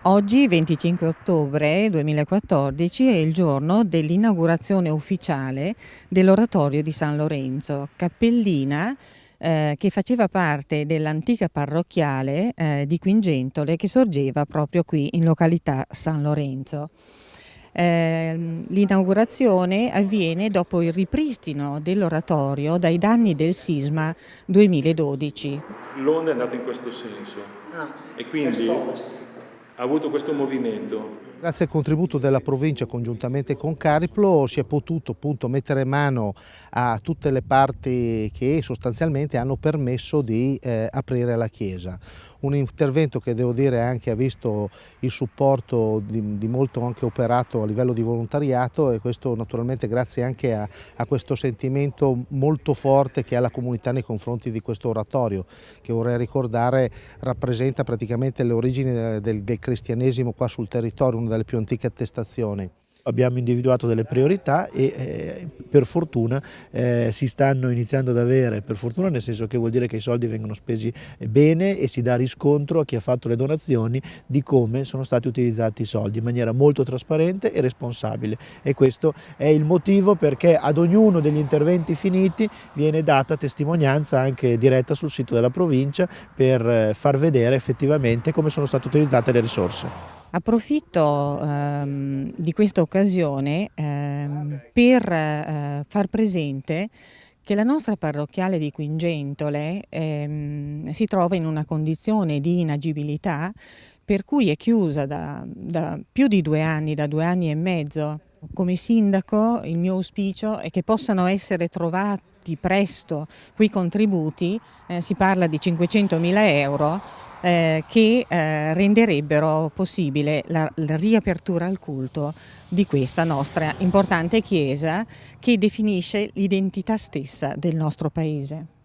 Oggi, 25 ottobre 2014, è il giorno dell'inaugurazione ufficiale dell'Oratorio di San Lorenzo, cappellina che faceva parte dell'antica parrocchiale di Quingentole, che sorgeva proprio qui in località San Lorenzo. L'inaugurazione avviene dopo il ripristino dell'oratorio dai danni del sisma 2012. L'onda è andata in questo senso e quindi ha avuto questo movimento. Grazie al contributo della provincia congiuntamente con Cariplo si è potuto appunto mettere mano a tutte le parti che sostanzialmente hanno permesso di aprire la chiesa. Un intervento che devo dire anche ha visto il supporto di molto anche operato a livello di volontariato, e questo naturalmente grazie anche a questo sentimento molto forte che ha la comunità nei confronti di questo oratorio, che vorrei ricordare rappresenta praticamente le origini del cristianesimo qua sul territorio, una delle più antiche attestazioni. Abbiamo individuato delle priorità e per fortuna si stanno iniziando ad avere, per fortuna nel senso che vuol dire che i soldi vengono spesi bene e si dà riscontro a chi ha fatto le donazioni di come sono stati utilizzati i soldi in maniera molto trasparente e responsabile, e questo è il motivo perché ad ognuno degli interventi finiti viene data testimonianza anche diretta sul sito della provincia per far vedere effettivamente come sono state utilizzate le risorse. Approfitto di questa occasione per far presente che la nostra parrocchiale di Quingentole si trova in una condizione di inagibilità, per cui è chiusa da più di 2 anni, da 2 anni e mezzo. Come sindaco il mio auspicio è che possano essere trovati presto quei contributi, si parla di 500.000 euro, che renderebbero possibile la riapertura al culto di questa nostra importante chiesa che definisce l'identità stessa del nostro paese.